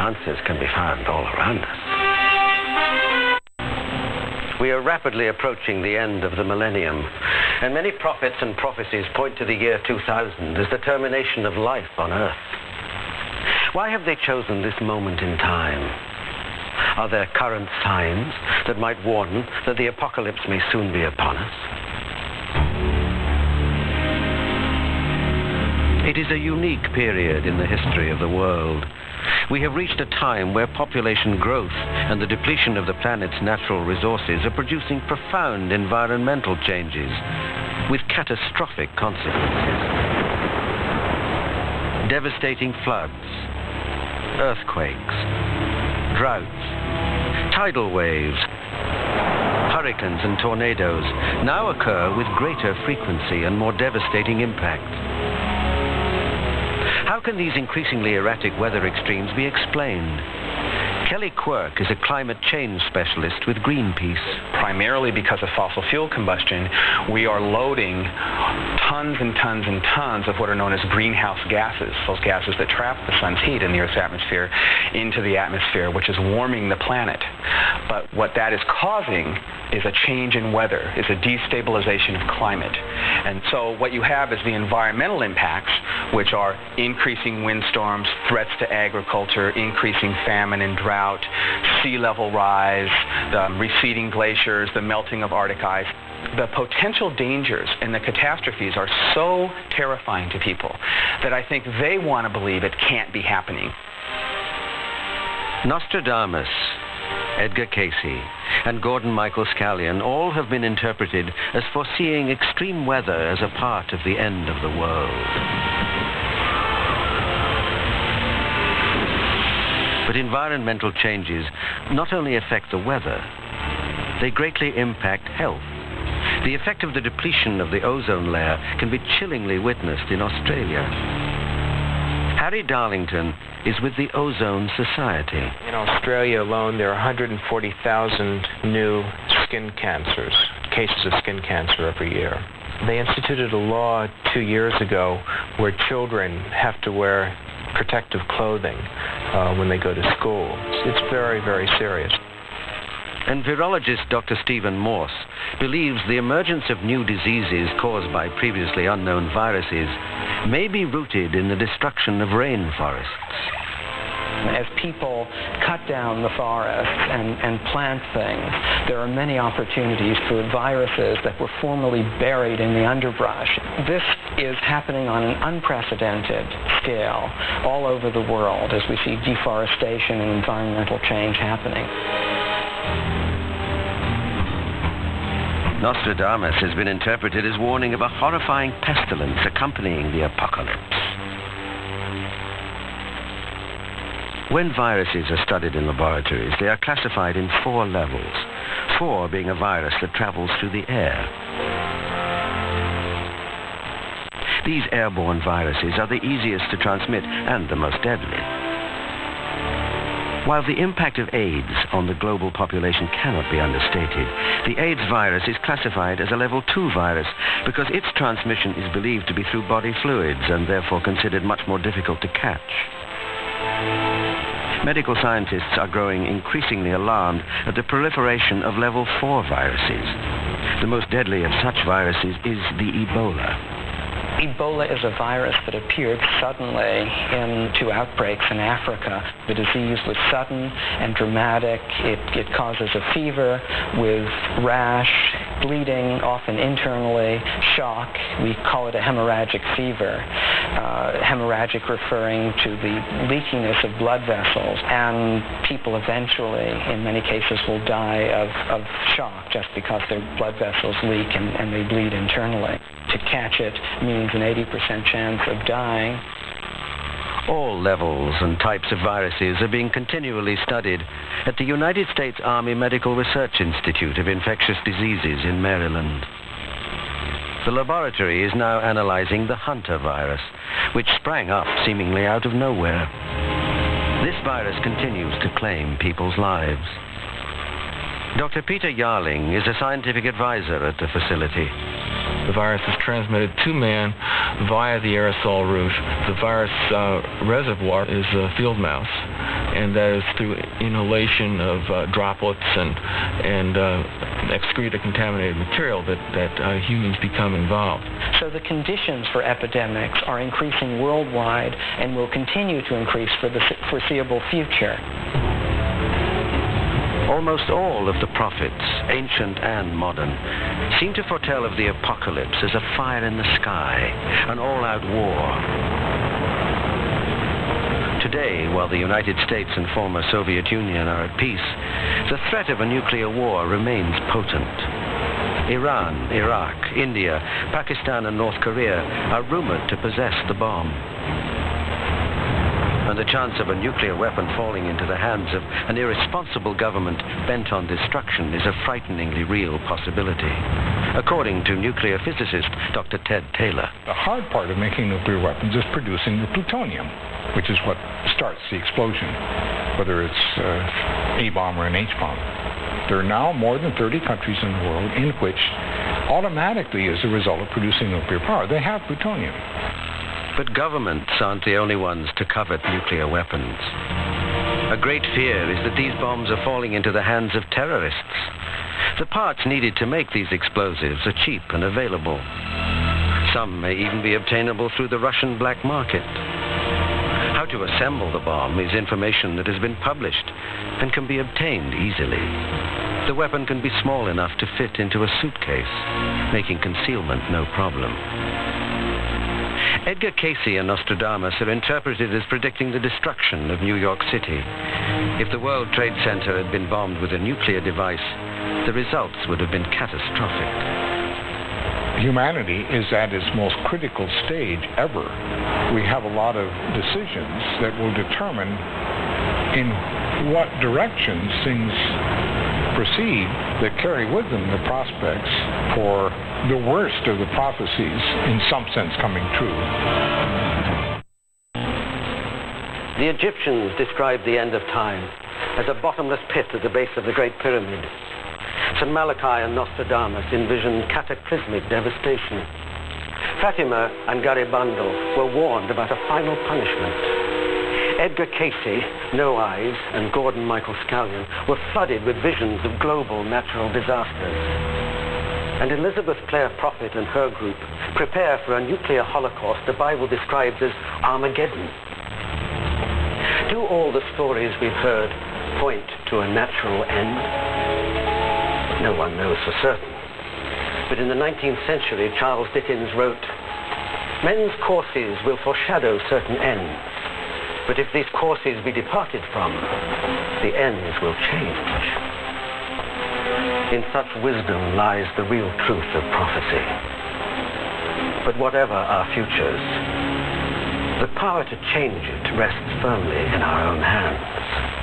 answers can be found all around us. We are rapidly approaching the end of the millennium, and many prophets and prophecies point to the year 2000 as the termination of life on Earth. Why have they chosen this moment in time? Are there current signs that might warn that the apocalypse may soon be upon us? It is a unique period in the history of the world. We have reached a time where population growth and the depletion of the planet's natural resources are producing profound environmental changes with catastrophic consequences. Devastating floods, earthquakes, droughts, tidal waves, hurricanes and tornadoes now occur with greater frequency and more devastating impact. How can these increasingly erratic weather extremes be explained? Kelly Quirk is a climate change specialist with Greenpeace. Primarily because of fossil fuel combustion, we are loading tons and tons and tons of what are known as greenhouse gases, those gases that trap the sun's heat in the Earth's atmosphere, into the atmosphere, which is warming the planet. But what that is causing is a change in weather, is a destabilization of climate. And so what you have is the environmental impacts, which are increasing windstorms, threats to agriculture, increasing famine and drought, sea level rise, the receding glaciers, the melting of Arctic ice. The potential dangers and the catastrophes are so terrifying to people that I think they want to believe it can't be happening. Nostradamus, Edgar Cayce, and Gordon Michael Scallion all have been interpreted as foreseeing extreme weather as a part of the end of the world. But environmental changes not only affect the weather, they greatly impact health. The effect of the depletion of the ozone layer can be chillingly witnessed in Australia. Harry Darlington is with the Ozone Society. In Australia alone, there are 140,000 new skin cancers, cases of skin cancer every year. They instituted a law 2 years ago where children have to wear protective clothing when they go to school. It's very, very serious. And virologist Dr. Stephen Morse believes the emergence of new diseases caused by previously unknown viruses may be rooted in the destruction of rainforests. As people cut down the forests and plant things, there are many opportunities for viruses that were formerly buried in the underbrush. This is happening on an unprecedented scale all over the world as we see deforestation and environmental change happening. Nostradamus has been interpreted as warning of a horrifying pestilence accompanying the apocalypse. When viruses are studied in laboratories, they are classified in 4 levels, 4 being a virus that travels through the air. These airborne viruses are the easiest to transmit and the most deadly. While the impact of AIDS on the global population cannot be understated, the AIDS virus is classified as a level 2 virus because its transmission is believed to be through body fluids and therefore considered much more difficult to catch. Medical scientists are growing increasingly alarmed at the proliferation of level 4 viruses. The most deadly of such viruses is the Ebola. Ebola is a virus that appeared suddenly in 2 outbreaks in Africa. The disease was sudden and dramatic. It causes a fever with rash, bleeding, often internally, shock. We call it a hemorrhagic fever. Hemorrhagic referring to the leakiness of blood vessels, and people eventually, in many cases, will die of shock just because their blood vessels leak and they bleed internally. To catch it means an 80% chance of dying. All levels and types of viruses are being continually studied at the United States Army Medical Research Institute of Infectious Diseases in Maryland. The laboratory is now analyzing the Hunter virus, which sprang up seemingly out of nowhere. This virus continues to claim people's lives. Dr. Peter Yarling is a scientific advisor at the facility. The virus is transmitted to man via the aerosol route. The virus reservoir is a field mouse, and that is through inhalation of droplets and excrete a contaminated material that humans become involved. So the conditions for epidemics are increasing worldwide and will continue to increase for the foreseeable future. Almost all of the prophets, ancient and modern, seem to foretell of the apocalypse as a fire in the sky, an all-out war. Today, while the United States and former Soviet Union are at peace, the threat of a nuclear war remains potent. Iran, Iraq, India, Pakistan and North Korea are rumored to possess the bomb. And the chance of a nuclear weapon falling into the hands of an irresponsible government bent on destruction is a frighteningly real possibility, according to nuclear physicist Dr. Ted Taylor. The hard part of making nuclear weapons is producing the plutonium, which is what starts the explosion, whether it's a bomb or an H-bomb. There are now more than 30 countries in the world in which automatically, as a result of producing nuclear power, they have plutonium. But governments aren't the only ones to covet nuclear weapons. A great fear is that these bombs are falling into the hands of terrorists. The parts needed to make these explosives are cheap and available. Some may even be obtainable through the Russian black market. How to assemble the bomb is information that has been published and can be obtained easily. The weapon can be small enough to fit into a suitcase, making concealment no problem. Edgar Cayce and Nostradamus are interpreted as predicting the destruction of New York City. If the World Trade Center had been bombed with a nuclear device, the results would have been catastrophic. Humanity is at its most critical stage ever. We have a lot of decisions that will determine in what directions things proceed that carry with them the prospects for the worst of the prophecies in some sense coming true. The Egyptians described the end of time as a bottomless pit at the base of the Great Pyramid. St. Malachi and Nostradamus envisioned cataclysmic devastation. Fatima and Garibaldi were warned about a final punishment. Edgar Cayce, No Eyes, and Gordon Michael Scallion were flooded with visions of global natural disasters. And Elizabeth Clare Prophet and her group prepare for a nuclear holocaust the Bible describes as Armageddon. Do all the stories we've heard point to a natural end? No one knows for certain. But in the 19th century, Charles Dickens wrote, "Men's courses will foreshadow certain ends. But if these courses be departed from, the ends will change." In such wisdom lies the real truth of prophecy. But whatever our futures, the power to change it rests firmly in our own hands.